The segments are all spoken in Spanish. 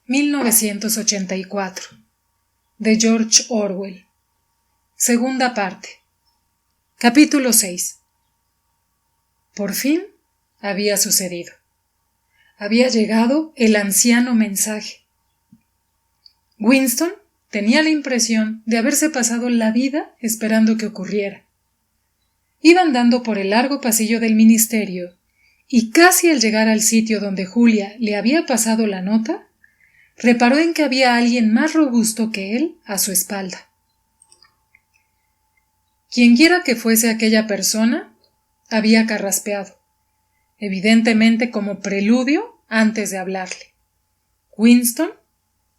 «1984» de George Orwell. Segunda parte. Capítulo 6. Por fin había sucedido. Había llegado el anciano mensaje. Winston tenía la impresión de haberse pasado la vida esperando que ocurriera. Iba andando por el largo pasillo del ministerio y casi al llegar al sitio donde Julia le había pasado la nota, reparó en que había alguien más robusto que él a su espalda. Quienquiera que fuese aquella persona, había carraspeado, evidentemente como preludio antes de hablarle. Winston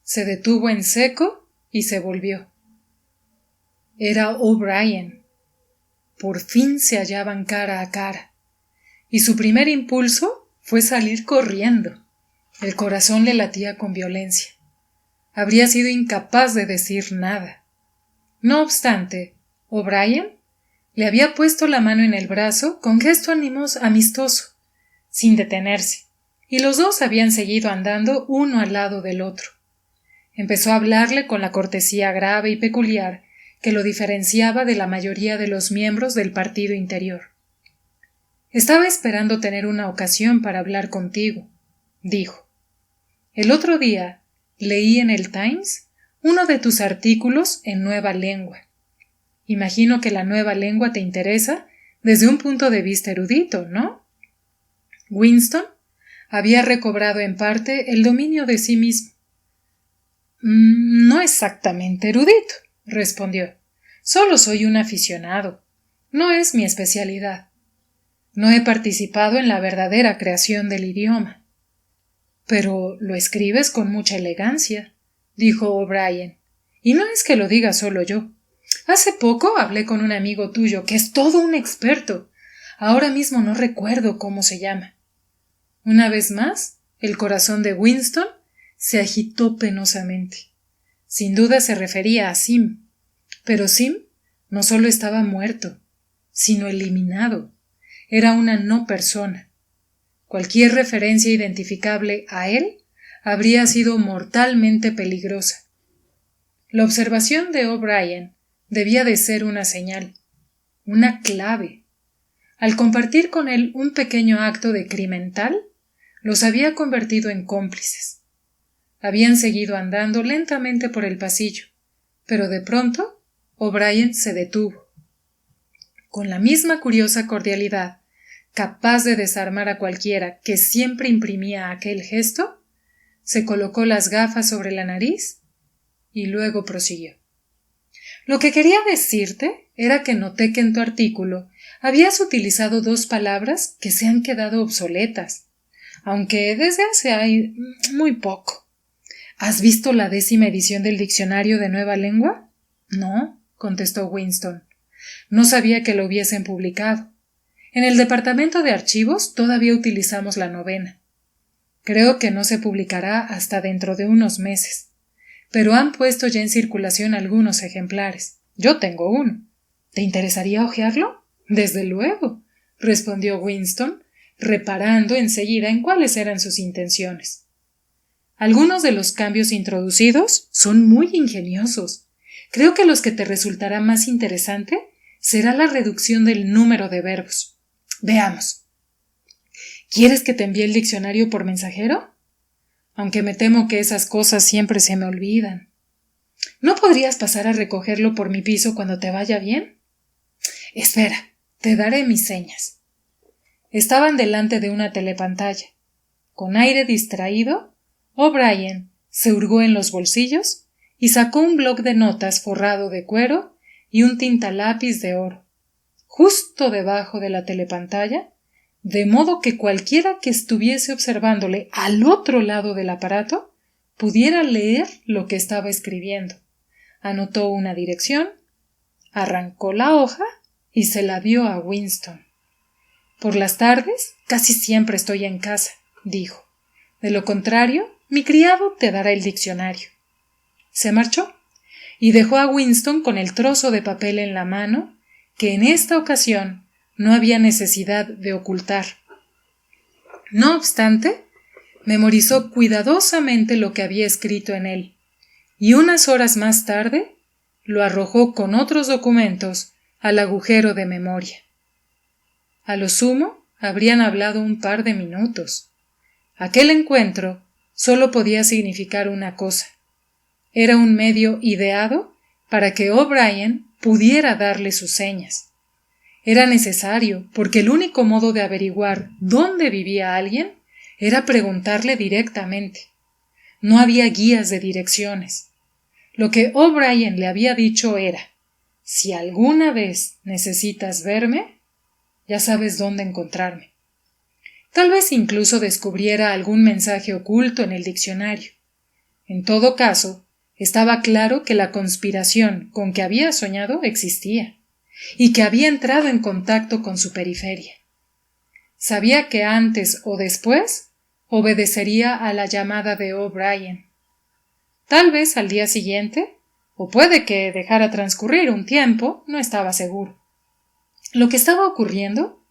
se detuvo en seco y se volvió. Era O'Brien. Por fin se hallaban cara a cara, y su primer impulso fue salir corriendo. El corazón le latía con violencia. Habría sido incapaz de decir nada. No obstante, O'Brien le había puesto la mano en el brazo con gesto amistoso, sin detenerse, y los dos habían seguido andando uno al lado del otro. Empezó a hablarle con la cortesía grave y peculiar que lo diferenciaba de la mayoría de los miembros del partido interior. «Estaba esperando tener una ocasión para hablar contigo», dijo. «El otro día leí en el Times uno de tus artículos en Nueva Lengua. Imagino que la nueva lengua te interesa desde un punto de vista erudito, ¿no?» Winston había recobrado en parte el dominio de sí mismo. «No exactamente erudito», respondió. «Solo soy un aficionado. No es mi especialidad. No he participado en la verdadera creación del idioma». «Pero lo escribes con mucha elegancia», dijo O'Brien. «Y no es que lo diga solo yo. Hace poco hablé con un amigo tuyo que es todo un experto. Ahora mismo no recuerdo cómo se llama». Una vez más, el corazón de Winston se agitó penosamente. Sin duda se refería a Sim. Pero Sim no solo estaba muerto, sino eliminado. Era una no persona. Cualquier referencia identificable a él habría sido mortalmente peligrosa. La observación de O'Brien debía de ser una señal, una clave. Al compartir con él un pequeño acto de crimen tal, los había convertido en cómplices. Habían seguido andando lentamente por el pasillo, pero de pronto O'Brien se detuvo. Con la misma curiosa cordialidad, capaz de desarmar a cualquiera que siempre imprimía aquel gesto, se colocó las gafas sobre la nariz y luego prosiguió. «Lo que quería decirte era que noté que en tu artículo habías utilizado dos palabras que se han quedado obsoletas, aunque desde hace muy poco. ¿Has visto la 10ª edición del Diccionario de Nueva Lengua?» «No», contestó Winston. «No sabía que lo hubiesen publicado. En el departamento de archivos todavía utilizamos la 9ª. Creo que no se publicará hasta dentro de unos meses, pero han puesto ya en circulación algunos ejemplares. Yo tengo uno. ¿Te interesaría hojearlo?» «Desde luego», respondió Winston, reparando enseguida en cuáles eran sus intenciones. «Algunos de los cambios introducidos son muy ingeniosos. Creo que los que te resultará más interesante será la reducción del número de verbos. Veamos. ¿Quieres que te envíe el diccionario por mensajero? Aunque me temo que esas cosas siempre se me olvidan. ¿No podrías pasar a recogerlo por mi piso cuando te vaya bien? Espera, te daré mis señas. Estaban delante de una telepantalla. Con aire distraído, O'Brien se hurgó en los bolsillos y sacó un bloc de notas forrado de cuero y un tintalápiz de oro, justo debajo de la telepantalla, de modo que cualquiera que estuviese observándole al otro lado del aparato pudiera leer lo que estaba escribiendo. Anotó una dirección, arrancó la hoja y se la dio a Winston. Por las tardes casi siempre estoy en casa, dijo. De lo contrario, mi criado te dará el diccionario. Se marchó y dejó a Winston con el trozo de papel en la mano que en esta ocasión no había necesidad de ocultar. No obstante, memorizó cuidadosamente lo que había escrito en él, y unas horas más tarde lo arrojó con otros documentos al agujero de memoria. A lo sumo, habrían hablado un par de minutos. Aquel encuentro solo podía significar una cosa. Era un medio ideado para que O'Brien pudiera darle sus señas. Era necesario, porque el único modo de averiguar dónde vivía alguien era preguntarle directamente. No había guías de direcciones. Lo que O'Brien le había dicho era: si alguna vez necesitas verme, ya sabes dónde encontrarme. Tal vez incluso descubriera algún mensaje oculto en el diccionario. En todo caso, estaba claro que la conspiración con que había soñado existía, y que había entrado en contacto con su periferia. Sabía que antes o después obedecería a la llamada de O'Brien. Tal vez al día siguiente, o puede que dejara transcurrir un tiempo, no estaba seguro. Lo que estaba ocurriendo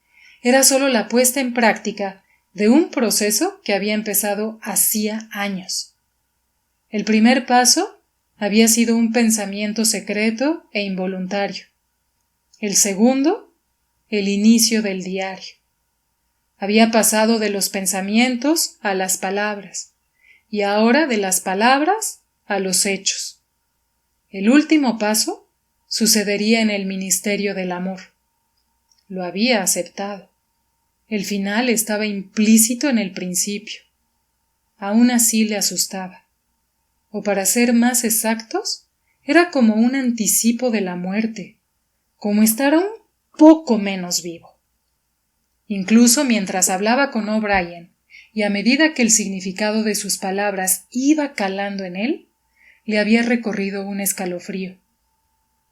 era solo la puesta en práctica de un proceso que había empezado hacía años. El primer paso había sido un pensamiento secreto e involuntario. El segundo, el inicio del diario. Había pasado de los pensamientos a las palabras, y ahora de las palabras a los hechos. El último paso sucedería en el ministerio del amor. Lo había aceptado. El final estaba implícito en el principio. Aún así le asustaba. O para ser más exactos, era como un anticipo de la muerte, como estar un poco menos vivo. Incluso mientras hablaba con O'Brien, y a medida que el significado de sus palabras iba calando en él, le había recorrido un escalofrío.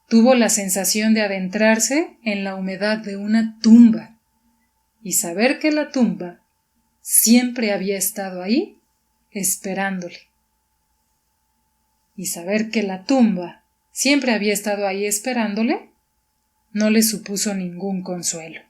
Tuvo la sensación de adentrarse en la humedad de una tumba, y saber que la tumba siempre había estado ahí, esperándole. Y saber que la tumba siempre había estado ahí esperándole, no le supuso ningún consuelo.